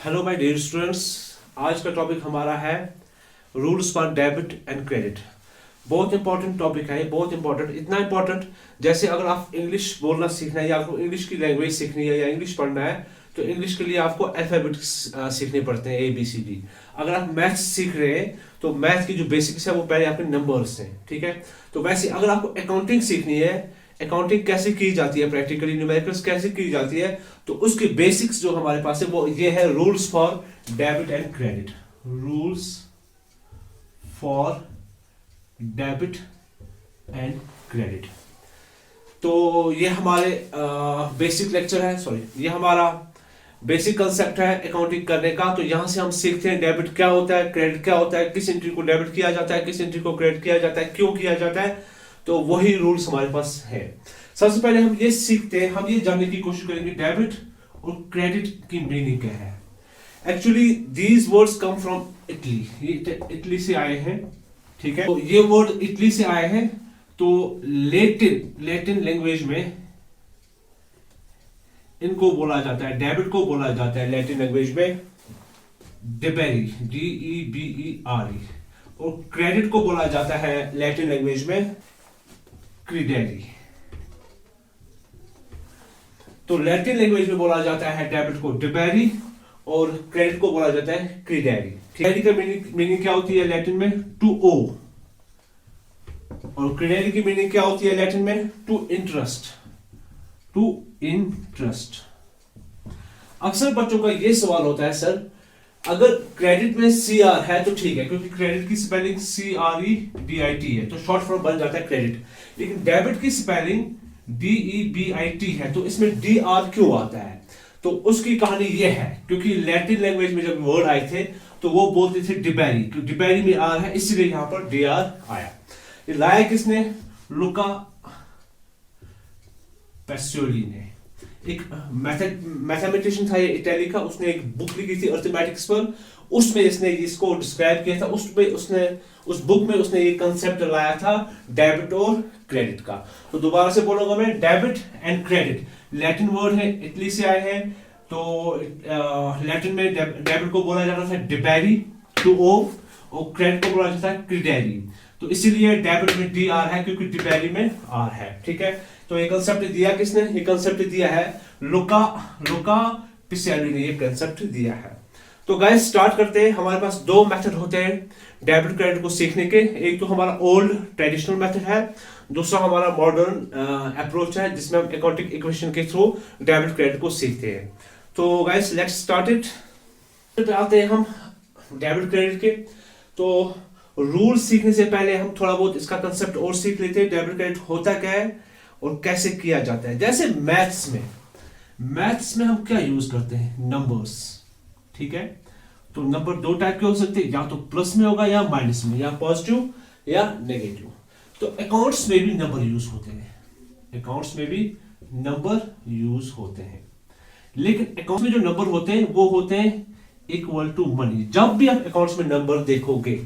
Hello my dear students. आज का topic हमारा है rules for debit and credit. बहुत इंपॉर्टेंट टॉपिक है, बहुत इंपॉर्टेंट, इतना इंपॉर्टेंट जैसे अगर आप इंग्लिश बोलना सीखना है या आपको इंग्लिश की लैंग्वेज सीखनी है या इंग्लिश पढ़ना है तो इंग्लिश के लिए आपको अल्फाबेट्स सीखने पड़ते हैं ABCD। अगर आप मैथ्स सीख रहे हैं तो मैथ की जो बेसिक्स है वो पहले आपके नंबर्स हैं, ठीक है। तो वैसे अगर आपको अकाउंटिंग सीखनी है, अकाउंटिंग कैसे की जाती है, प्रैक्टिकली न्यूमेरिकल्स कैसे की जाती है, तो उसके बेसिक्स जो हमारे पास है वो ये है rules for debit and credit. Rules for debit and credit. तो ये हमारे बेसिक लेक्चर है, ये हमारा बेसिक कंसेप्ट है अकाउंटिंग करने का। तो यहां से हम सीखते हैं डेबिट क्या होता है, क्रेडिट क्या होता है, किस एंट्री को डेबिट किया जाता है, किस एंट्री को क्रेडिट किया जाता है, क्यों किया जाता है। तो वही रूल्स हमारे पास है। सबसे पहले हम ये सीखते हैं, हम ये जानने की कोशिश करेंगे डेबिट और क्रेडिट की मीनिंग क्या है। Actually these words come from Italy, ये इटली से आए हैं, ठीक है। तो ये वर्ड इटली से आए हैं। तो लेटिन लैंग्वेज में इनको बोला जाता है, डेबिट को बोला जाता है लैटिन लैंग्वेज में डिबेरी, DEBERE, और क्रेडिट को बोला जाता है लैटिन लैंग्वेज में क्रीडेरी। तो लैटिन लैंग्वेज में बोला जाता है डेबिट को डिबेरी और क्रेडिट को बोला जाता है क्रीडेरी। क्रेडिट का मीनिंग क्या होती है लैटिन में? टू ओ। और क्रीडेरी की मीनिंग क्या होती है लैटिन में? To interest, to interest. अक्सर बच्चों का यह सवाल होता है, सर अगर क्रेडिट में CR है तो ठीक है, क्योंकि क्रेडिट की स्पेलिंग CREDIT है तो शॉर्ट फॉर्म बन जाता है क्रेडिट। लेकिन डेबिट की स्पेलिंग DEBIT है तो इसमें DR क्यों आता है? तो उसकी कहानी यह है, क्योंकि लैटिन लैंग्वेज में जब वर्ड आए थे तो वो बोलते थे डिबेरी, क्योंकि डिबेरी में R है इसलिए यहां पर DR आया। ये लाया किसने? लुका पैसियोली ने। एक मैथमेटिशियन था ये इटली का, उसने एक बुक लिखी थी अर्थमेटिक्स पर, उसमें इसने इसको डिस्क्राइब किया था। उसमें उसने उस बुक में उसने ये कंसेप्ट लाया था डेबिट और क्रेडिट का। तो दोबारा से बोलूंगा मैं, debit and credit Latin word है, इटली से आए हैं। तो लैटिन में डेबिट को बोला जाता था डिबेरी, टू ओ, और क्रेडिट को बोला जाता है क्रीडेरी। तो इसीलिए डेबिट में DR है क्योंकि डिबेरी में R है, ठीक है। तो ये कंसेप्ट दिया किसने? ये कंसेप्ट दिया है लुका पिसेली ने, ये कंसेप्ट दिया है। तो गाइस स्टार्ट करते हैं। हमारे पास दो मेथड होते हैं डेबिट क्रेडिट को सीखने के। एक तो हमारा ओल्ड ट्रेडिशनल मेथड है, दूसरा हमारा मॉडर्न अप्रोच है जिसमें हम अकाउंटिंग इक्वेशन के थ्रू डेबिट क्रेडिट को सीखते हैं। तो गाइस लेट्स स्टार्ट इट। आते हैं हम डेबिट क्रेडिट के। तो रूल सीखने से पहले हम थोड़ा बहुत इसका कंसेप्ट और सीख लेते हैं, डेबिट क्रेडिट होता क्या है और कैसे किया जाता है। जैसे मैथ्स में हम क्या यूज करते हैं? नंबर्स, ठीक है। तो नंबर दो टाइप के हो सकते हैं, या तो प्लस में होगा या माइनस में, या पॉजिटिव या नेगेटिव। तो अकाउंट्स में भी नंबर यूज होते हैं, अकाउंट्स में भी नंबर यूज होते हैं। लेकिन अकाउंट्स में जो नंबर होते हैं वो होते हैं इक्वल टू मनी। जब भी आप अकाउंट्स में नंबर देखोगे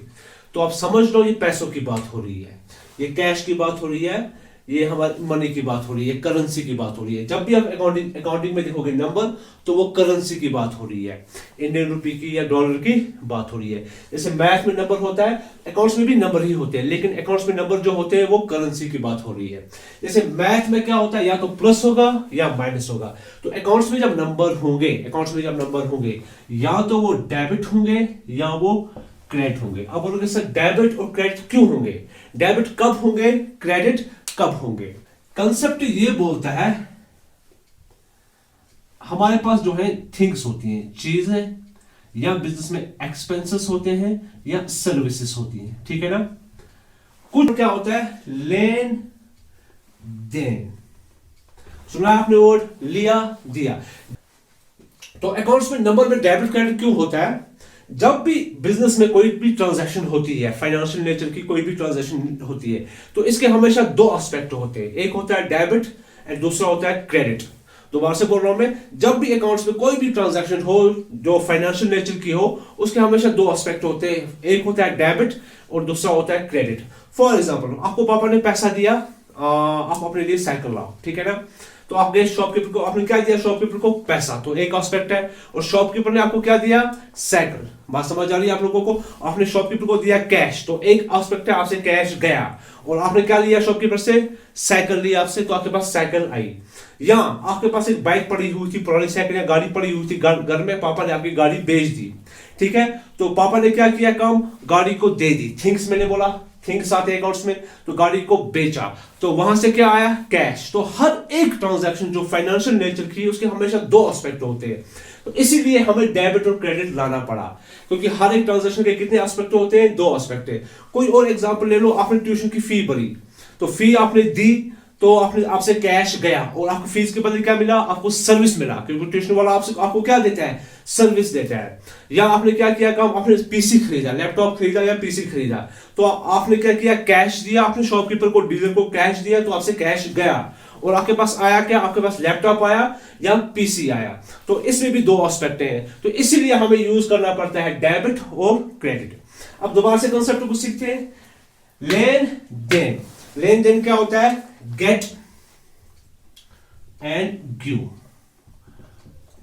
तो आप समझ लो ये पैसों की बात हो रही है, ये कैश की बात हो रही है, ये हमारी मनी की बात हो रही है, करेंसी की बात हो रही है। जब भी आप अकाउंटिंग में देखोगे नंबर तो वो करेंसी की बात हो रही है, इंडियन रुपी की या डॉलर की बात हो रही है। जैसे मैथ में नंबर होता है, अकाउंट्स में भी नंबर ही होते हैं, लेकिन अकाउंट्स में नंबर जो होते हैं वो करेंसी की बात हो रही है। जैसे मैथ में क्या होता है, या तो प्लस होगा या माइनस होगा। तो अकाउंट्स में जब नंबर होंगे या तो वो डेबिट होंगे या वो क्रेडिट होंगे। अब बोलोगे सर डेबिट और क्रेडिट क्यों होंगे? डेबिट कब होंगे, क्रेडिट कब होंगे? कंसेप्ट ये बोलता है हमारे पास जो है थिंग्स होती हैं, चीजें, या बिजनेस में एक्सपेंसेस होते हैं या सर्विसेज होती हैं, ठीक है ना। कुछ क्या होता है? लेन देन। सुना आपने वर्ड, लिया दिया। तो अकाउंट्स में नंबर में डेबिट क्रेडिट क्यों होता है? जब भी बिजनेस में कोई भी ट्रांजैक्शन होती है, फाइनेंशियल नेचर की कोई भी ट्रांजैक्शन होती है, तो इसके हमेशा दो एस्पेक्ट होते हैं, एक होता है डेबिट एंड दूसरा होता है क्रेडिट। दोबारा से बोल रहा हूं मैं, जब भी अकाउंट्स में कोई भी ट्रांजैक्शन हो जो फाइनेंशियल नेचर की हो, उसके हमेशा दो एस्पेक्ट होते हैं, एक होता है डेबिट और दूसरा होता है क्रेडिट। फॉर एग्जाम्पल, आपको पापा ने पैसा दिया, आप अपने लिए साइकिल लाओ, ठीक है ना। तो आप गए शॉपकीपर को, आपने क्या दिया शॉपकीपर को, पैसा, तो एक एस्पेक्ट है। और शॉपकीपर ने आपको क्या दिया, साइकिल। बात समझ आ रही है आप लोगों को। आपने शॉपकीपर को दिया कैश, तो एक एस्पेक्ट है, आपसे कैश गया। और आपने क्या लिया शॉपकीपर से, साइकिल लिया आपसे, तो आपके पास साइकिल आई। या आपके पास एक बाइक पड़ी हुई थी, पुरानी साइकिल या गाड़ी पड़ी हुई थी घर में, पापा ने आपकी गाड़ी बेच दी, ठीक है। तो पापा ने क्या किया काम, गाड़ी को दे दी। थिंग्स मैंने बोला, थिंग्स आते हैं अकाउंट्स में, तो गाड़ी को बेचा, तो वहां से क्या आया, कैश। तो हर एक ट्रांजैक्शन जो फाइनेंशियल नेचर की उसके हमेशा दो एस्पेक्ट होते हैं। तो इसीलिए हमें डेबिट और क्रेडिट लाना पड़ा, क्योंकि हर एक ट्रांजैक्शन के कितने एस्पेक्ट होते हैं, दो एस्पेक्ट है। कोई और एग्जांपल ले लो, आपने ट्यूशन की फी भरी, तो फी आपने दी, तो आपने आपसे कैश गया और आपको फीस के बदले क्या मिला, आपको सर्विस मिला, क्योंकि ट्यूशन वाला आपको क्या देता है, सर्विस देता है। या आपने क्या किया काम, आपने पीसी खरीदा, लैपटॉप खरीदा या पीसी खरीदा, तो आपने क्या किया, कैश दिया, आपने शॉपकीपर को, डीलर को कैश दिया, तो आपसे कैश गया। और आपके पास आया क्या, आपके पास लैपटॉप आया या पीसी आया। तो इसमें भी दो एस्पेक्ट हैं, तो इसीलिए हमें यूज करना पड़ता है डेबिट और क्रेडिट। अब दोबारा से कंसेप्ट को सीखते हैं। लेन देन, लेन देन क्या होता है, गेट एंड गिव।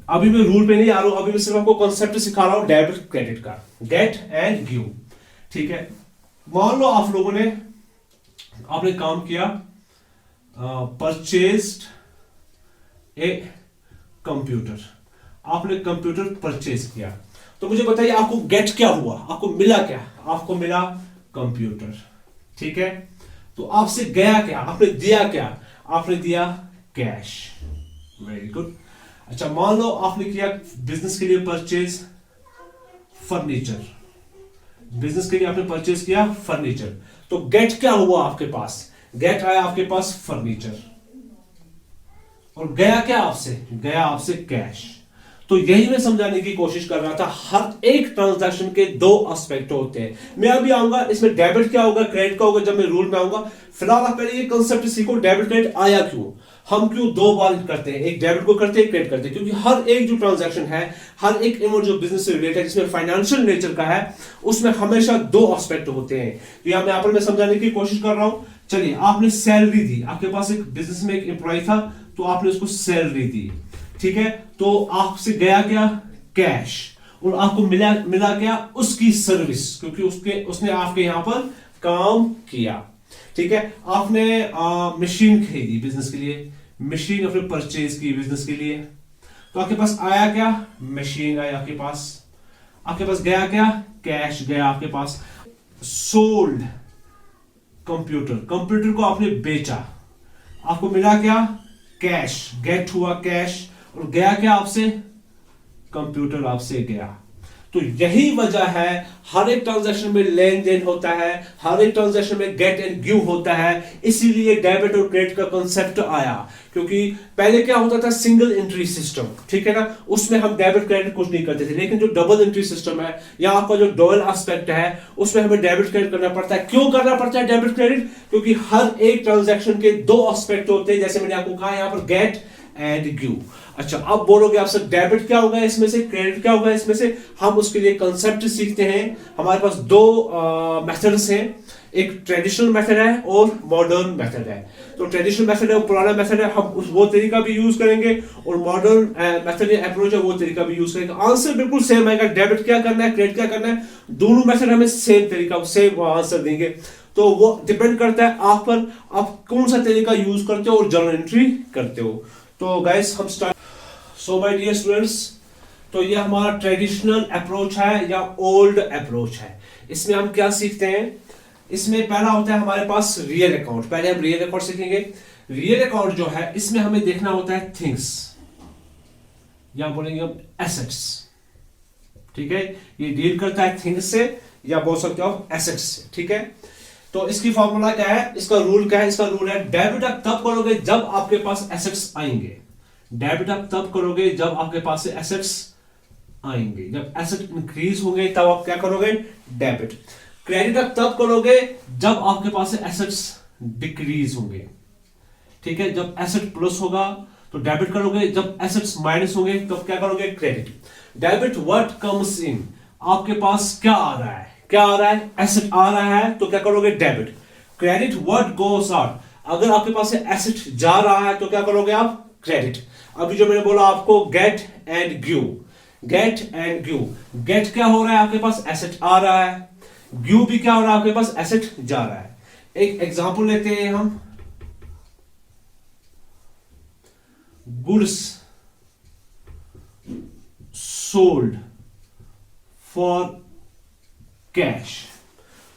अभी मैं रूल पे नहीं आ रहा हूं, अभी मैं सिर्फ आपको कॉन्सेप्ट सिखा रहा हूं डेबिट क्रेडिट का, गेट एंड गिव, ठीक है। मान लो आप लोगों ने, आपने काम किया, परचेज्ड ए कंप्यूटर, आपने कंप्यूटर परचेज किया, तो मुझे बताइए आपको गेट क्या हुआ, आपको मिला क्या, आपको मिला कंप्यूटर, ठीक है। तो आपसे गया क्या, आपने दिया क्या, आपने दिया कैश, वेरी गुड। अच्छा मान लो आपने किया बिजनेस के लिए परचेज फर्नीचर, बिजनेस के लिए आपने परचेज किया फर्नीचर, तो गेट क्या हुआ आपके पास, गेट आया आपके पास फर्नीचर, और गया क्या आपसे, गया आपसे कैश। तो यही मैं समझाने की कोशिश कर रहा था, हर एक ट्रांजैक्शन के दो एस्पेक्ट होते हैं। मैं अभी आऊंगा इसमें डेबिट क्या होगा, क्रेडिट क्या होगा, जब मैं रूल में आऊंगा। फिलहाल आप पहले ये कंसेप्ट सीखो, डेबिट क्रेडिट आया क्यों, हम क्यों दो बार करते हैं, एक डेबिट को करते हैं, क्रेडिट करते हैं, क्योंकि हर एक जो ट्रांजैक्शन है, हर एक अमाउंट जो बिजनेस से रिलेटेड है, जिसमें फाइनेंशियल नेचर का है, उसमें हमेशा दो एस्पेक्ट होते हैं। तो यहां मैं यहाँ पर मैं समझाने की कोशिश कर रहा हूं। चलिए आपने सैलरी दी, आपके पास एक बिजनेस में एक एम्प्लॉय था, तो आपने उसको सैलरी दी, ठीक है। तो आपसे गया क्या, कैश, और आपको मिला क्या, उसकी सर्विस, क्योंकि उसने आपके यहां पर काम किया, ठीक है। आपने मशीन खरीदी बिजनेस के लिए, मशीन आपने परचेज की बिजनेस के लिए, तो आपके पास आया क्या, मशीन आई आपके पास गया क्या, कैश गया आपके पास। सोल्ड कंप्यूटर को आपने बेचा, आपको मिला क्या, कैश, गेट हुआ कैश, और गया क्या आपसे, कंप्यूटर आपसे गया। तो यही वजह है हर एक ट्रांजैक्शन में लेन देन होता है, हर एक ट्रांजैक्शन में गेट एंड गिव होता है, इसीलिए डेबिट और क्रेडिट का कॉन्सेप्ट आया। क्योंकि पहले क्या होता था, सिंगल एंट्री सिस्टम, ठीक है ना, उसमें हम डेबिट क्रेडिट कुछ नहीं करते थे। लेकिन जो डबल एंट्री सिस्टम है, या आपका जो डुअल एस्पेक्ट है, उसमें हमें डेबिट क्रेडिट करना पड़ता है। क्यों करना पड़ता है डेबिट क्रेडिट, क्योंकि हर एक ट्रांजैक्शन के दो एस्पेक्ट होते हैं, जैसे मैंने आपको कहा यहां पर गेट एंड गिव। अच्छा अब बोलोगे आपसे डेबिट क्या होगा इसमें से, क्रेडिट क्या होगा इसमें से, हम उसके लिए कंसेप्ट सीखते हैं। हमारे पास दो मेथड्स हैं, एक ट्रेडिशनल मेथड है और मॉडर्न मेथड है। तो ट्रेडिशनल मेथड है, वो पुराना मेथड है, हम वो तरीका भी यूज करेंगे, और मॉडर्न मेथड या अप्रोच है, वो तरीका भी यूज करेंगे। आंसर बिल्कुल सेम आएगा, डेबिट क्या करना है, क्रेडिट क्या करना है, दोनों मेथड हमें सेम तरीका, सेम आंसर देंगे। तो वो डिपेंड करता है आप पर, आप कौन सा तरीका यूज करते हो और जर्नल एंट्री करते हो। तो गाइस हम start. So my dear students, तो ये हमारा ट्रेडिशनल अप्रोच है या ओल्ड अप्रोच है। इसमें हम क्या सीखते हैं, इसमें पहला होता है हमारे पास रियल अकाउंट। पहले हम रियल अकाउंट सीखेंगे। रियल अकाउंट जो है, इसमें हमें देखना होता है थिंग्स, या बोलेंगे हम एसेट्स, ठीक है। ये डील करता है थिंग्स से, या बोल सकते हो एसेट्स से, ठीक है। तो इसकी फॉर्मूला क्या है, इसका रूल क्या है, इसका रूल है डेबिट आप तब करोगे जब आपके पास एसेट्स आएंगे। डेबिट आप तब करोगे जब आपके पास से एसेट्स आएंगे, जब एसेट इंक्रीज होंगे तब आप क्या करोगे, डेबिट। क्रेडिट आप तब करोगे जब आपके पास से एसेट्स डिक्रीज होंगे, ठीक है। जब एसेट प्लस होगा तो डेबिट करोगे, जब एसेट्स माइनस होंगे तब क्या करोगे, credit. Debit what comes in, आपके पास क्या आ रहा है, क्या आ रहा है, एसेट आ रहा है, तो क्या करोगे, debit. Credit what goes out, अगर आपके पास से एसेट जा रहा है तो क्या करोगे आप, क्रेडिट। अभी जो मैंने बोला आपको get and give, get and give, get क्या हो रहा है आपके पास एसेट आ रहा है, गिव भी क्या हो रहा है आपके पास एसेट जा रहा है। एक एग्जांपल लेते हैं हम, goods sold for cash,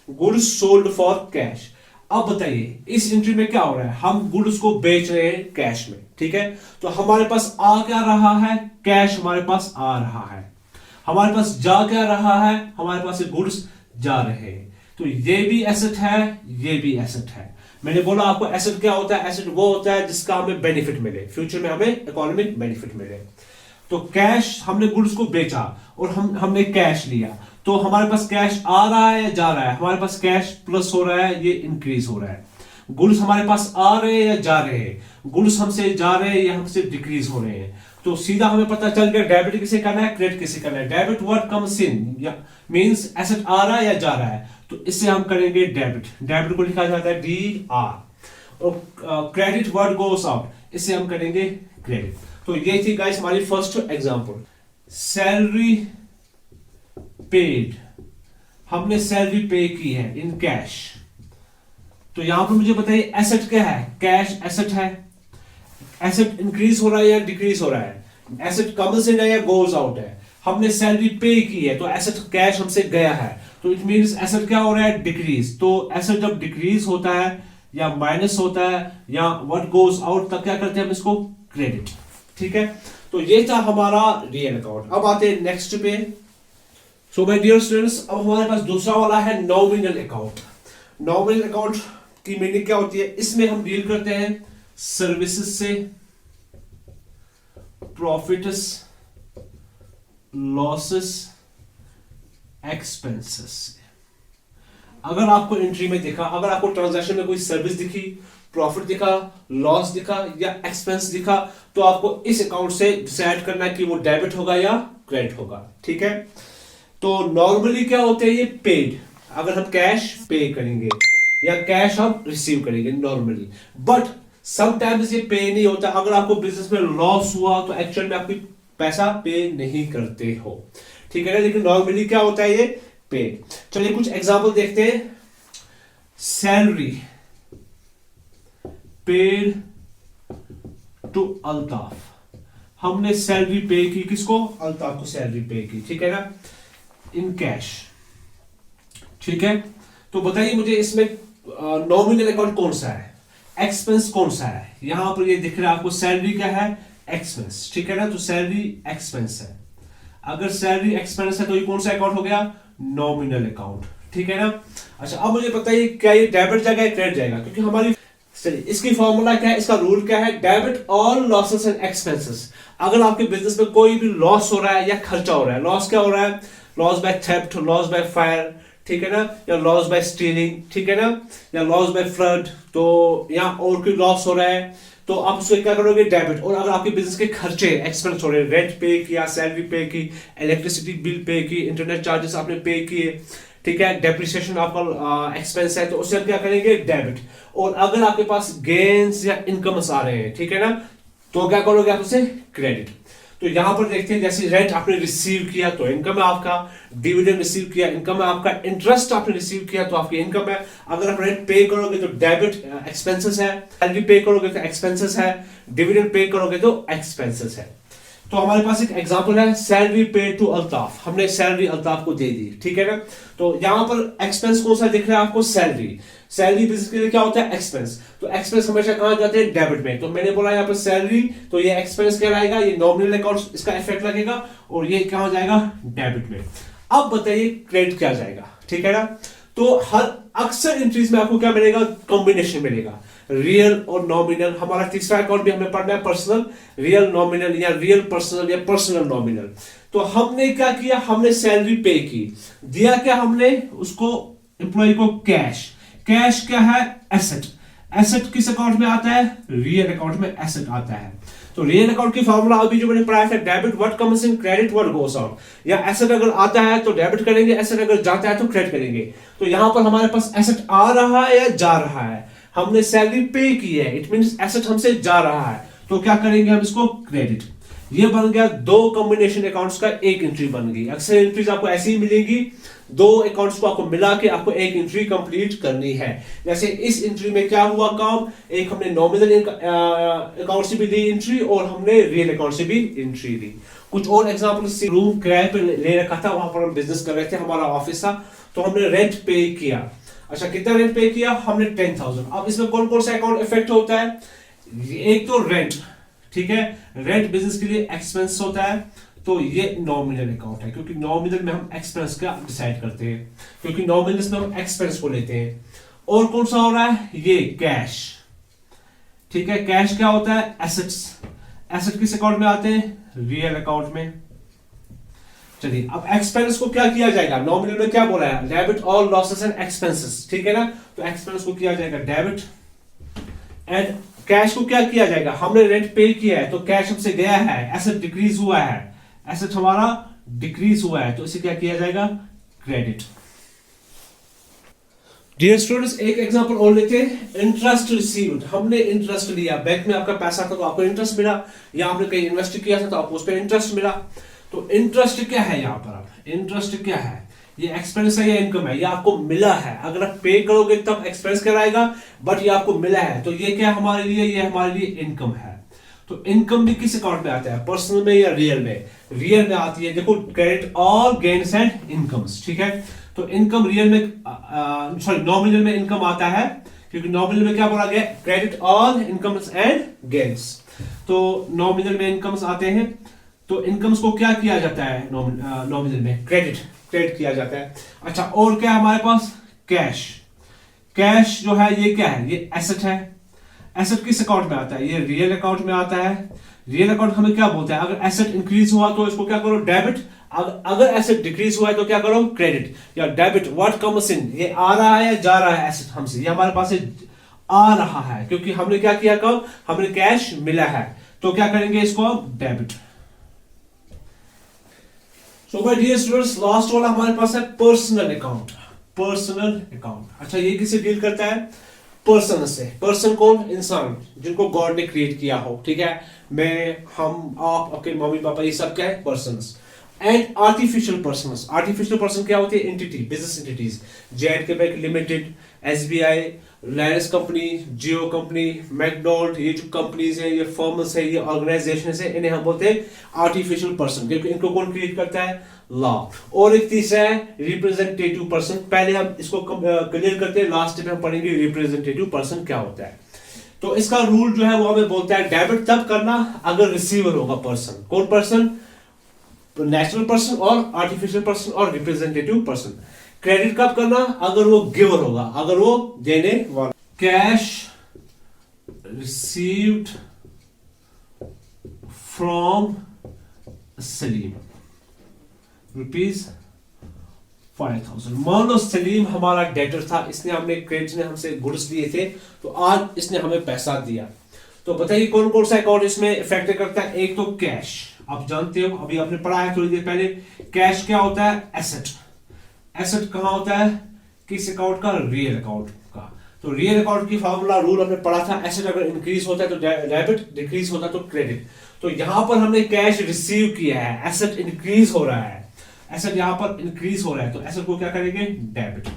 goods sold for cash. अब बताइए इस एंट्री में क्या हो रहा है, हम गुड्स को बेच रहे हैं कैश में, ठीक है। तो हमारे पास आ क्या रहा है, कैश हमारे पास आ रहा है, हमारे पास जा क्या रहा है, हमारे पास गुड्स जा रहे हैं। तो ये भी एसेट है, ये भी एसेट है। मैंने बोला आपको एसेट क्या होता है, एसेट वो होता है जिसका हमें बेनिफिट मिले, फ्यूचर में हमें इकोनॉमिक बेनिफिट मिले। तो कैश, हमने गुड्स को बेचा और हमने कैश लिया, तो हमारे पास कैश आ रहा है या जा रहा है, हमारे पास कैश प्लस हो रहा है, ये इंक्रीज हो रहा है। गुड्स हमारे पास आ रहे हैं या जा रहे हैं, गुड्स हमसे जा रहे हैं या हमसे डिक्रीज हो रहे हैं। तो सीधा हमें पता चल गया डेबिट किसे करना है, क्रेडिट किसे करना है। डेबिट व्हाट कम्स इन, या मींस एसेट आ रहा है या जा रहा है, तो इससे हम करेंगे डेबिट, डेबिट को लिखा जाता है DR। और क्रेडिट व्हाट गोस आउट, इससे हम करेंगे क्रेडिट। तो ये थी गाइस हमारी फर्स्ट एग्जांपल, सैलरी पेड, हमने सैलरी पे की है इन कैश। तो यहां पर मुझे बताइए एसेट क्या है, कैश एसेट है, एसेट इंक्रीज हो रहा है या डिक्रीज हो रहा है, एसेट कम्स इन है या गोज आउट है। हमने सैलरी पे की है तो एसेट कैश हमसे गया है, तो इट मींस एसेट क्या हो रहा है, डिक्रीज। तो एसेट जब डिक्रीज होता है या माइनस होता है या व्हाट गोज आउट, तब क्या करते हैं हम इसको, क्रेडिट, ठीक है। तो ये था हमारा रियल अकाउंट। अब आते हैं नेक्स्ट पे। सो माय डियर स्टूडेंट्स, अब हमारे पास दूसरा वाला है नॉमिनल अकाउंट। नॉमिनल अकाउंट की मीनिंग क्या होती है, इसमें हम डील करते हैं सर्विसेज से, प्रॉफिट्स, लॉसेस, एक्सपेंसेस से। अगर आपको एंट्री में दिखा, अगर आपको ट्रांजैक्शन में कोई सर्विस दिखी, प्रॉफिट दिखा, लॉस दिखा या एक्सपेंस दिखा, तो आपको इस अकाउंट से डिसाइड करना है कि वो डेबिट होगा या क्रेडिट होगा, ठीक है। तो नॉर्मली क्या होते हैं ये पेड, अगर हम कैश पे करेंगे या कैश हम रिसीव करेंगे नॉर्मली, बट समटाइम्स ये पे नहीं होता। अगर आपको बिजनेस में लॉस हुआ तो एक्चुअल में आपकी पैसा पे नहीं करते हो, ठीक है ना। लेकिन नॉर्मली क्या होता है ये पे। चलिए कुछ एग्जांपल देखते हैं। सैलरी पेड टू अल्ताफ, हमने सैलरी पे की, किसको, अल्ताफ को सैलरी पे की, ठीक है ना, इन कैश, ठीक है। तो बताइए मुझे इसमें नॉमिनल अकाउंट कौन सा है, एक्सपेंस कौन सा है। यहां पर ये दिख रहा है आपको सैलरी क्या है, एक्सपेंस, ठीक है ना। तो सैलरी एक्सपेंस है, अगर सैलरी एक्सपेंस है तो ये कौन सा अकाउंट हो गया, नॉमिनल अकाउंट, ठीक है ना। अच्छा अब मुझे बताइए क्या ये डेबिट जाएगा या क्रेडिट जाएगा, क्योंकि हमारी चलिए इसकी फॉर्मूला क्या है, इसका रूल क्या है, debit all losses and expenses. अगर आपके बिजनेस में कोई भी लॉस हो रहा है या खर्चा हो रहा है, लॉस क्या हो रहा है, loss by theft, loss by fire, ठीक है ना, या लॉस बाय स्टीलिंग, ठीक है ना, या लॉस बाय फ्लड, तो या और कोई लॉस हो रहा है, तो आप उसको क्या करोगे, डेबिट। और अगर आपके बिजनेस के खर्चे एक्सपेंस हो रहे हैं, रेंट पे किया, सैलरी पे की, इलेक्ट्रिसिटी बिल पे की, इंटरनेट चार्जेस आपने पे किए, ठीक है, डेप्रिसिएशन आपका एक्सपेंस है, तो उससे आप क्या करेंगे, डेबिट। और अगर आपके पास गेन्स या इनकम्स आ रहे हैं, ठीक है ना, तो क्या करोगे आप उसे, क्रेडिट। तो यहां पर देखते हैं जैसे रेंट आपने रिसीव किया तो इनकम है आपका, डिविडेंड रिसीव किया इनकम है आपका, इंटरेस्ट आपने रिसीव किया तो आपकी इनकम है। अगर आप रेंट पे करोगे तो डेबिट एक्सपेंसेस है, सैलरी पे करोगे तो एक्सपेंसेस है, डिविडेंड पे करोगे तो एक्सपेंसेस है। तो हमारे पास एक एग्जांपल है, सैलरी पे टू अल्ताफ, हमने सैलरी अल्ताफ को दे दी, ठीक है ना। तो यहां पर एक्सपेंस कौन सा दिख रहा है आपको, सैलरी। सैलरी बिजनेस के लिए क्या होता है, एक्सपेंस। तो एक्सपेंस हमेशा कहां जाते हैं, डेबिट में। तो मैंने बोला यहाँ पर सैलरी, तो ये एक्सपेंस कहलाएगा, ये नॉमिनल अकाउंट इसका इफेक्ट लगेगा, और ये कहां जाएगा, डेबिट में। अब बताइए क्रेडिट क्या जाएगा, ठीक है ना। तो हर अक्सर एंट्रीज में आपको क्या मिलेगा, कॉम्बिनेशन मिलेगा, रियल और नॉमिनल। हमारा तीसरा अकाउंट भी हमें पढ़ना है, पर्सनल रियल नॉमिनल या रियल पर्सनल या पर्सनल नॉमिनल। तो हमने क्या किया, हमने सैलरी पे की, दिया क्या हमने उसको, एम्प्लॉय को कैश। कैश क्या है, एसेट। एसेट किस अकाउंट में आता है, रियल अकाउंट में एसेट आता है। तो रियल अकाउंट की फॉर्मूला अभी जो मैंने पढ़ाया था, debit what comes in, credit what goes out. या एसेट अगर आता है तो डेबिट करेंगे, एसेट अगर जाता है तो क्रेडिट करेंगे। तो यहां पर हमारे पास एसेट आ रहा है या जा रहा है, हमने सैलरी पे की है, इट मींस एसेट हमसे जा रहा है, तो क्या करेंगे हम इसको क्रेडिट। ये बन गया दो कॉम्बिनेशन अकाउंट्स का एक एंट्री बन गई। अक्सर एंट्रीज आपको ऐसी ही मिलेंगी, दो अकाउंट्स को आपको मिला के आपको एक एंट्री कंप्लीट करनी है। जैसे इस एंट्री में क्या हुआ काम, एक हमने नॉमिनल अकाउंट से भी ली एंट्री और हमने रियल अकाउंट से भी एंट्री ली। कुछ और एग्जांपल्स, रूम किराए पे ले रखा था, वहां पर हम बिजनेस कर रहे थे, हमारा ऑफिस था, तो हमने रेंट पे किया। अच्छा, कितना रेंट पे किया हमने 10,000। अब इसमें कौन कौन सा अकाउंट इफेक्ट होता है, एक तो रेंट, ठीक है, रेंट बिजनेस के लिए एक्सपेंस होता है, तो ये नॉमिनल अकाउंट है, क्योंकि नॉमिनल में हम एक्सपेंस का डिसाइड करते हैं, क्योंकि नॉमिनल में हम एक्सपेंस को लेते हैं। और कौन सा हो रहा है, ये कैश, ठीक है, कैश क्या होता है, एसेट्स, एसेट किस अकाउंट में आते हैं, रियल अकाउंट में। चलिए, अब एक्सपेंस को क्या किया जाएगा, नॉमिनल में क्या बोला है, debit all losses and expenses, ठीक है ना, तो एक्सपेंस को किया जाएगा डेबिट, एंड कैश को क्या किया जाएगा, हमने रेंट पे किया है तो कैश हमसे गया है, एसेट डिक्रीज हुआ है, एसेट हमारा डिक्रीज हुआ है, तो इसे क्या किया जाएगा, क्रेडिट। डियर स्टूडेंट्स, एक एग्जांपल और लेते हैं, इंटरेस्ट रिसीव्ड। हमने इंटरेस्ट लिया, बैंक में आपका पैसा था तो आपको इंटरेस्ट मिला, या आपने कहीं इन्वेस्ट किया था तो आपको उस पर इंटरेस्ट मिला। तो इंटरेस्ट क्या है यहाँ पर, अब इंटरेस्ट क्या है, ये एक्सपेंस है या इनकम है, ये आपको मिला है। अगर आप पे करोगे तब एक्सपेंस कराएगा, बट ये आपको मिला है, तो ये क्या हमारे लिए, ये हमारे लिए इनकम है। तो इनकम भी किस अकाउंट में आता है, पर्सनल में या रियल में, रियल में आती है। देखो, credit all gains and incomes, ठीक है, तो इनकम रियल में, सॉरी नॉमिनल में इनकम आता है, क्योंकि नॉमिनल में क्या बोला गया, credit all incomes and gains, तो नॉमिनल में इनकम्स आते हैं, तो इनकम्स को क्या किया जाता है नॉमिनल में, क्रेडिट किया जाता है। अच्छा, और क्या है हमारे पास, कैश, कैश जो है ये क्या है, ये एसेट है, एसेट किस अकाउंट में आता है, ये रियल अकाउंट में आता है। रियल अकाउंट हमें क्या बोलते हैं, अगर एसेट इंक्रीज हुआ तो इसको क्या करो, डेबिट, अगर एसेट डिक्रीज हुआ है तो क्या करो, क्रेडिट या डेबिट, व्हाट कम्स इन, ये आ रहा है या जा रहा है एसेट हमसे, ये हमारे पास आ रहा है, क्योंकि हमने क्या किया, कब हमने कैश मिला है, तो क्या करेंगे इसको, debit. So my dear students, last वाला हमारे पास है पर्सनल अकाउंट, पर्सनल अकाउंट। अच्छा, ये किससे डील करता है, पर्सन से। पर्सन कौन, इंसान जिनको गॉड ने क्रिएट किया हो, ठीक है, मैं, हम, आप, आपके मम्मी पापा, ये सब क्या है, persons. And artificial persons, artificial person क्या होती है, entity, business entities, J and K bank limited, SBI, Reliance company, Jio company, McDonald, ये जो कंपनीज है, ये फर्म्स है, ये ऑर्गेनाइजेशन है, इन्हें हम बोलते हैं आर्टिफिशियल पर्सन, क्योंकि इनको कौन क्रिएट करता है, लॉ। और एक तीसरा है रिप्रेजेंटेटिव पर्सन। पहले हम इसको क्लियर करते हैं, लास्ट में हम पढ़ेंगे रिप्रेजेंटेटिव पर्सन क्या होता है। तो इसका रूल जो है वो हमें बोलता है, डेबिट तब करना अगर रिसीवर होगा पर्सन, कौन पर्सन, नेचुरल पर्सन और आर्टिफिशियल पर्सन और रिप्रेजेंटेटिव पर्सन। क्रेडिट कब करना, अगर वो गिवर होगा, अगर वो देने वाला। Cash received from Salim ₹5,000। मान लो सलीम हमारा डेटर था, इसने हमने क्रेडिट ने हमसे गुड्स लिए थे, तो आज इसने हमें पैसा दिया। तो बताइए कौन कौन सा अकाउंट इसमें इफेक्ट करता है, एक तो कैश, आप जानते हो, अभी आपने पढ़ा है थोड़ी देर पहले, कैश क्या होता है, एसेट। एसेट कहां होता है, किस अकाउंट का, रियल अकाउंट का। तो रियल अकाउंट की फार्मूला रूल हमने पढ़ा था, एसेट अगर इंक्रीज होता है तो डेबिट, डिक्रीज होता है तो क्रेडिट। तो यहां पर हमने कैश रिसीव किया है, एसेट इंक्रीज हो रहा है, एसेट यहां पर इंक्रीज हो रहा है, तो एसेट को क्या करेंगे, डेबिट।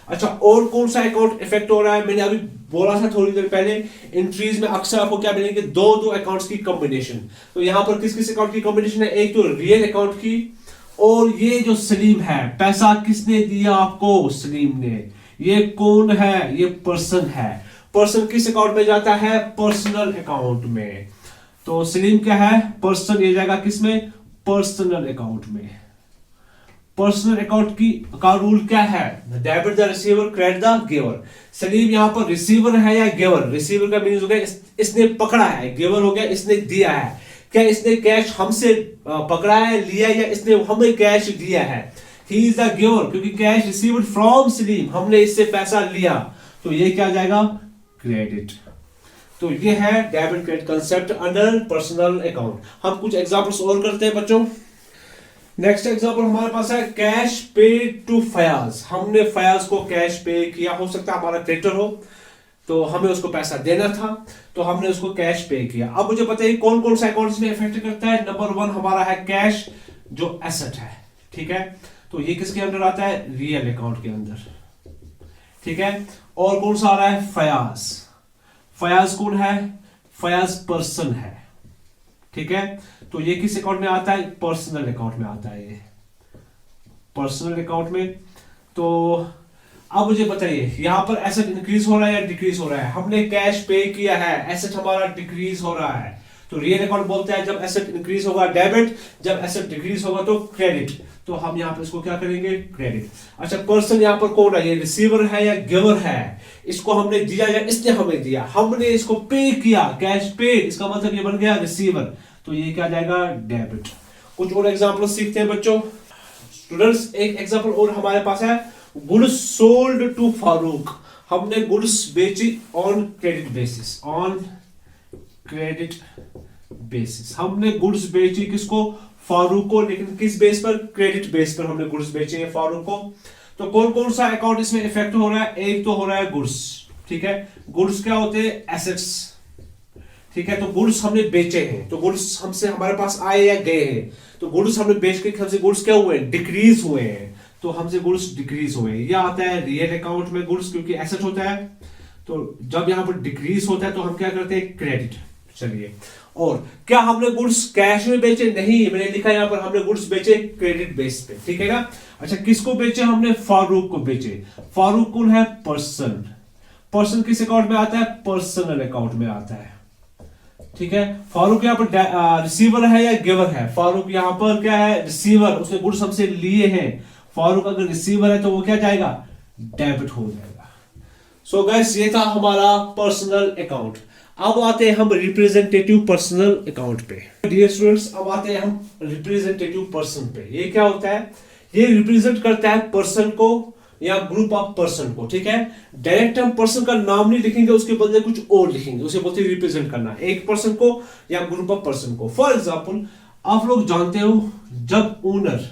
अच्छा, और कौन सा अकाउंट इफेक्ट हो रहा है, मैंने अभी बोला था थोड़ी देर पहले, एंट्रीज में अक्सर आपको क्या मिलेंगे, दो अकाउंट्स की कॉम्बिनेशन। तो यहां पर किस किस अकाउंट की कॉम्बिनेशन है, एक तो रियल अकाउंट की, और ये जो सलीम है, पैसा किसने दिया आपको, सलीम ने, ये कौन है, ये पर्सन है। पर्सन किस अकाउंट में जाता है, पर्सनल अकाउंट में। तो सलीम क्या है, पर्सन, ये जाएगा किसमें, पर्सनल अकाउंट में। पर्सनल अकाउंट की का रूल क्या है, debit the receiver, credit the giver. Salim यहाँ पर रिसीवर है या गिवर, रिसीवर का मीनिंग हो गया इसने पकड़ा है, गिवर हो गया इसने दिया है। क्या इसने कैश हमसे पकड़ा है, लिया, या इसने हमें कैश दिया है, ही इज द गिवर, क्योंकि कैश रिसीव्ड फ्रॉम सलीम, हमने इससे पैसा लिया, तो ये क्या जाएगा, क्रेडिट। तो ये है debit credit concept under personal account. हम कुछ एग्जांपल्स और करते हैं बच्चों। नेक्स्ट एग्जांपल हमारे पास है कैश पे टू फयाज। हमने फयाज को कैश पे किया, हो सकता है हमारा क्रेडिटर हो, तो हमें उसको पैसा देना था, तो हमने उसको कैश पे किया। अब मुझे बताइए कौन कौन सा अकाउंट में इफेक्ट करता है। नंबर 1 हमारा है कैश, जो एसेट है, ठीक है। तो ये किसके अंदर आता है, रियल अकाउंट के अंदर, ठीक है। और कौन सा आ रहा है, फयाज। फयाज कौन है, फयाज पर्सन है, ठीक है। तो ये किस अकाउंट में आता है, पर्सनल अकाउंट में आता है, ये पर्सनल अकाउंट में। तो अब मुझे बताइए यहां पर एसेट इंक्रीज हो रहा है या डिक्रीज हो रहा है। हमने कैश पे किया है, एसेट हमारा डिक्रीज हो रहा है। तो रियल अकाउंट बोलते हैं जब एसेट इंक्रीज होगा डेबिट, जब एसेट डिक्रीज होगा तो क्रेडिट। तो हम यहाँ पे इसको क्या करेंगे, क्रेडिट। अच्छा, पर्सन यहाँ पर कौन है, ये रिसीवर है या गिवर है। इसको हमने दिया या इसने हमें दिया, हमने इसको पे किया, कैश पे, इसका मतलब ये बन गया रिसीवर। तो ये क्या जाएगा, डेबिट। कुछ और एग्जाम्पल सीखते हैं बच्चों। स्टूडेंट्स, एक एग्जाम्पल और हमारे पास है, गुड्स सोल्ड टू फारूक। हमने गुड्स बेची on credit basis, on credit basis. हमने गुड्स बेची किसको, फारूक को, लेकिन किस बेस पर, क्रेडिट बेस पर हमने गुड्स बेचे हैं फारूक को। तो कौन कौन सा अकाउंट इसमें इफेक्ट हो रहा है, एक तो हो रहा है गुड्स, ठीक है। गुड्स क्या होते हैं, एसेट्स, ठीक है। तो गुड्स हमने बेचे हैं, तो गुड्स हमसे हमारे पास आए या गए हैं। तो गुड्स हमने बेच के हमसे गुड्स क्या हुए, डिक्रीज हुए हैं। तो हमसे गुड्स डिक्रीज हुए, यह आता है रियल अकाउंट में गुड्स, क्योंकि एसेट होता है। तो जब यहां पर डिक्रीज होता है तो हम क्या करते हैं, क्रेडिट। चलिए, और क्या हमने गुड्स कैश में बेचे, नहीं, मैंने लिखा यहां पर हमने गुड्स बेचे क्रेडिट बेस पे, ठीक है ना। अच्छा, किसको बेचे हमने, फारूक को बेचे। फारूक कौन है, पर्सन। पर्सन किस अकाउंट में आता है, पर्सनल अकाउंट में आता है, ठीक है। फारूक यहाँ पर रिसीवर है या गिवर है, फारूक यहाँ पर क्या है, रिसीवर, उसने गुड्स हमसे लिए हैं। फारूक अगर रिसीवर है तो वो क्या जाएगा, डेबिट हो जाएगा। सो गाइस, ये था हमारा पर्सनल अकाउंट। अब आते हैं हम रिप्रेजेंटेटिव पर्सनल अकाउंट पे। डियर स्टूडेंट्स, अब आते हैं हम रिप्रेजेंटेटिव पर्सन पे। ये क्या होता है, ये रिप्रेजेंट करता है पर्सन को या ग्रुप ऑफ पर्सन को, ठीक है। डायरेक्ट हम पर्सन का नाम नहीं लिखेंगे, उसके बदले कुछ और लिखेंगे, उसे बोलते हैं रिप्रेजेंट करना, एक पर्सन को या ग्रुप ऑफ पर्सन को। फॉर एग्जाम्पल, आप लोग जानते हो जब ओनर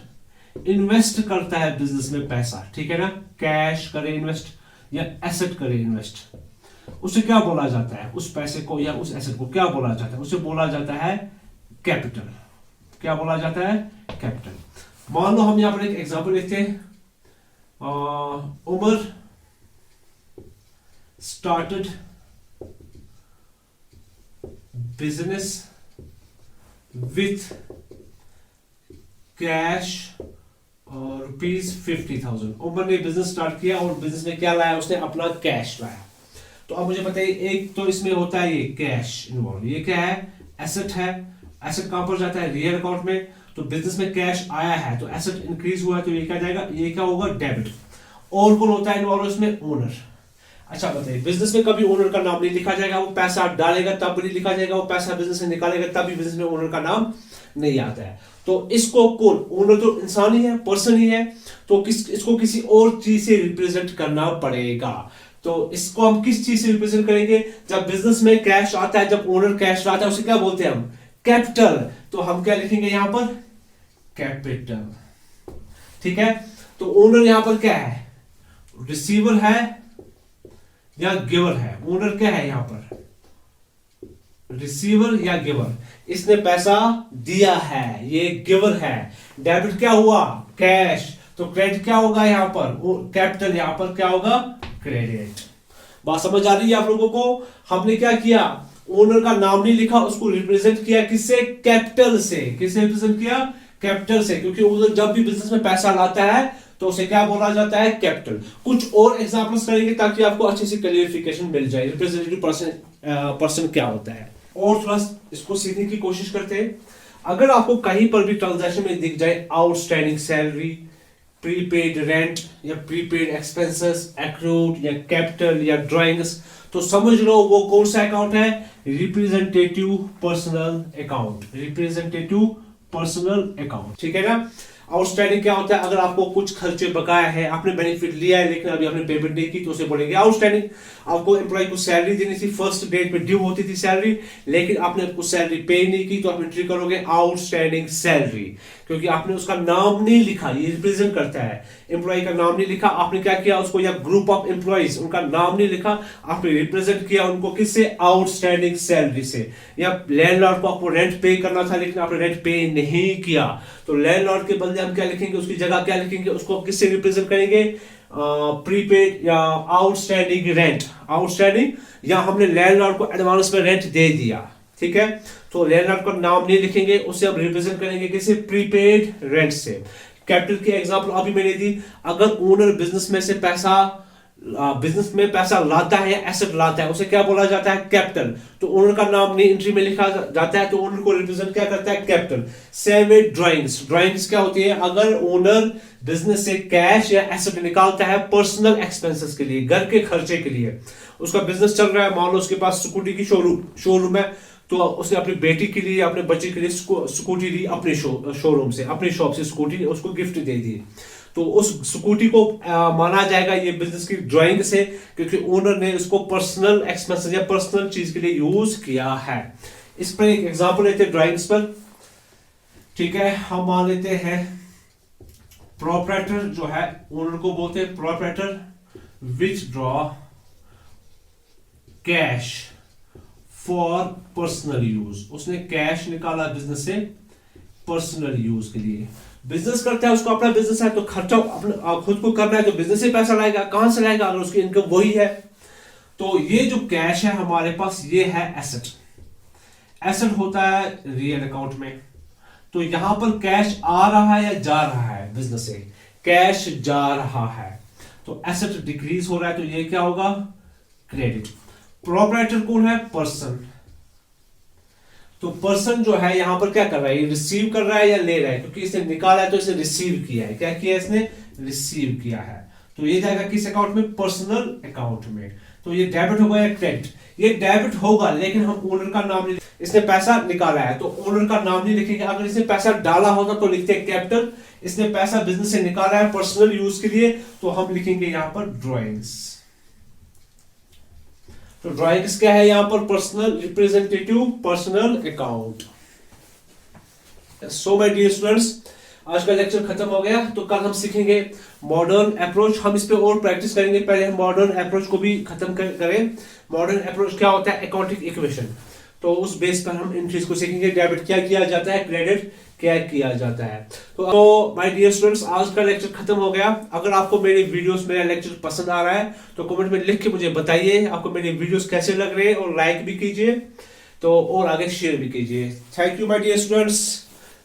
इन्वेस्ट करता है बिजनेस में पैसा, ठीक है ना, कैश करे इन्वेस्ट या एसेट करे इन्वेस्ट, उसे क्या बोला जाता है, उस पैसे को या उस एसेट को क्या बोला जाता है, उसे बोला जाता है कैपिटल। क्या बोला जाता है, कैपिटल। मान लो हम यहां पर एक एग्जांपल लेते हैं, Umar started business with cash ₹50,000। Umar ने बिजनेस स्टार्ट किया और बिजनेस में क्या लाया, उसने अपना कैश लाया। तो अब मुझे बताइए, एक तो इसमें होता है ये कैश इन्वॉल्व, ये क्या है, एसेट है। एसेट कहां पर जाता है, रियल अकाउंट में। तो बिजनेस में कैश आया है तो एसेट इंक्रीज हुआ है, तो ये क्या जाएगा, ये क्या होगा, डेबिट। और कौन होता है इन्वॉल्व इसमें, ओनर। अच्छा बताइए, बिजनेस में कभी ओनर का नाम नहीं लिखा जाएगा, वो पैसा डालेगा तब नहीं लिखा जाएगा, वो पैसा बिजनेस से निकालेगा तब भी बिजनेस में ओनर का नाम नहीं आता है। तो इसको कौन, ओनर तो इंसान ही है, पर्सन ही है, तो इसको किसी और चीज से रिप्रेजेंट करना पड़ेगा। तो इसको हम किस चीज से रिप्रेजेंट करेंगे, जब बिजनेस में कैश आता है, जब ओनर कैश लाता है, उसे क्या बोलते हैं हम, कैपिटल। तो हम क्या लिखेंगे यहां पर, कैपिटल, ठीक है। तो ओनर यहां पर क्या है, रिसीवर है या गिवर है, ओनर क्या है यहां पर, रिसीवर या गिवर। इसने पैसा दिया है, ये गिवर है। डेबिट क्या हुआ, कैश। तो क्रेडिट क्या होगा यहां पर, कैपिटल, यहां पर क्या होगा, क्रेडिट। बात समझ आ रही है आप लोगों को। हमने क्या किया, ओनर का नाम नहीं लिखा, उसको रिप्रेजेंट किया किससे, कैपिटल से। किससे रिप्रेजेंट किया, कैपिटल से, क्योंकि ओनर जब भी बिजनेस में पैसा लाता है तो उसे क्या बोला जाता है, कैपिटल। कुछ और एग्जांपल्स करेंगे ताकि आपको अच्छे से क्लियरिफिकेशन मिल जाए रिप्रेजेंटेटिव पर्सन क्या होता है। और थोड़ा इसको सीखने की कोशिश करते हैं। अगर आपको कहीं पर भी ट्रांजैक्शन में दिख जाए आउटस्टैंडिंग सैलरी, प्रीपेड रेंट या प्रीपेड एक्सपेंसेस, एक्रूड या कैपिटल या ड्राइंग्स, तो समझ लो वो कौन सा अकाउंट है, representative personal account. Representative personal account, ठीक है ना। आउटस्टैंडिंग क्या होता है, अगर आपको कुछ खर्चे बकाया है, आपने बेनिफिट लिया है लेकिन अभी आपने पेमेंट नहीं की, तो उसे बोलेंगे आउटस्टैंडिंग। आपको एम्प्लॉय को सैलरी देनी थी, फर्स्ट डेट पे ड्यू होती थी सैलरी, लेकिन आपने कुछ सैलरी पे नहीं की, तो आप एंट्री करोगे आउटस्टैंडिंग सैलरी। क्योंकि आपने उसका नाम नहीं लिखा, ये रिप्रेजेंट करता है। एम्प्लॉय का नाम नहीं लिखा, आपने क्या किया उसको, या ग्रुप ऑफ एम्प्लॉइज उनका नाम नहीं लिखा, आपने रिप्रेजेंट किया उनको किससे, आउटस्टैंडिंग सैलरी से। या लैंडलॉर्ड को आपको रेंट पे करना था लेकिन आपने रेंट पे नहीं किया, तो लैंडलॉर्ड के बदले हम क्या लिखेंगे, उसकी जगह क्या लिखेंगे, उसको किससे रिप्रेजेंट करेंगे, प्रीपेड या आउटस्टैंडिंग रेंट। आउटस्टैंडिंग, या हमने लैंडलॉर्ड को एडवांस में रेंट दे दिया, ठीक है, तो लैंडलॉर्ड का नाम नहीं लिखेंगे, उससे हम रिप्रेजेंट करेंगे किसे, प्रीपेड रेंट से। कैपिटल की एग्जांपल अभी मैंने दी, अगर ओनर बिजनेस में से पैसा, बिजनेस में पैसा लाता है, एसेट लाता है, उसे क्या बोला जाता है, कैपिटल। तो ओनर का नाम नहीं एंट्री में लिखा जाता है, तो ओनर को रिप्रेजेंट क्या करता है, capital. Same way drawings, drawings क्या होती है, अगर ओनर बिजनेस से कैश या एसेट निकालता है पर्सनल एक्सपेंसेस के लिए, घर के खर्चे के लिए, उसका बिजनेस चल रहा है, मान लो उसके पास स्कूटी की शोरूम है, तो उसने अपनी बेटी के लिए, अपने बच्चे के लिए स्कूटी ली अपने शोरूम से, अपनी शॉप से स्कूटी उसको गिफ्ट दे दी, तो उस स्कूटी को माना जाएगा ये बिजनेस की ड्राइंग से, क्योंकि ओनर ने उसको पर्सनल एक्सपेंसेस या पर्सनल चीज के लिए यूज किया है। इस पर एक एग्जांपल लेते हैं ड्राइंग्स पर, ठीक है। हम मान लेते हैं प्रोप्राइटर जो है, ओनर को बोलते हैं proprietor, which draw cash for personal use, उसने कैश निकाला बिजनेस से पर्सनल यूज के लिए। बिजनेस करता है, उसको अपना बिजनेस है, तो खर्चा अपना खुद को करना है, तो बिजनेस से पैसा लाएगा, कहां से लाएगा, अगर उसकी इनकम वही है। तो ये जो कैश है हमारे पास, ये है एसेट। एसेट होता है रियल अकाउंट में, तो यहां पर कैश आ रहा है या जा रहा है, बिजनेस से कैश जा रहा है, तो एसेट डिक्रीज हो रहा है, तो ये क्या होगा, क्रेडिट। प्रोप्राइटर कौन है, पर्सन, तो पर्सन जो है यहां पर क्या कर रहा है, ये रिसीव कर रहा है या ले रहा है, क्योंकि इसने निकाला है तो इसने रिसीव किया है, क्या किया इसने, रिसीव किया है, तो ये जाएगा किस अकाउंट में, पर्सनल अकाउंट में। तो ये डेबिट होगा या क्रेडिट, ये डेबिट होगा, लेकिन हम ओनर का नाम नहीं, इसने पैसा निकाला है तो ओनर का नाम नहीं लिखेंगे। अगर इसने पैसा डाला होता तो लिखते हैं कैपिटल, इसने पैसा बिजनेस से निकाला है पर्सनल यूज के लिए, तो हम लिखेंगे यहां पर ड्राइंग्स। तो ड्राइंग्स क्या है यहां पर, personal representative personal account. So my dear students, आज का लेक्चर खत्म हो गया, तो कल हम सीखेंगे मॉडर्न अप्रोच। हम इस पे और प्रैक्टिस करेंगे, पहले हम मॉडर्न अप्रोच को भी खत्म करें। मॉडर्न अप्रोच क्या होता है, अकाउंटिंग इक्वेशन, तो उस बेस पर हम इन चीज को सीखेंगे, डेबिट क्या किया जाता है, क्रेडिट क्या किया जाता है। तो माय डियर स्टूडेंट्स, आज का लेक्चर खत्म हो गया। अगर आपको मेरी वीडियोस, मेरा लेक्चर पसंद आ रहा है तो कमेंट में लिख के मुझे बताइए आपको मेरी वीडियोस कैसे लग रहे हैं, और लाइक भी कीजिए, तो और आगे शेयर भी कीजिए। Thank you my dear students.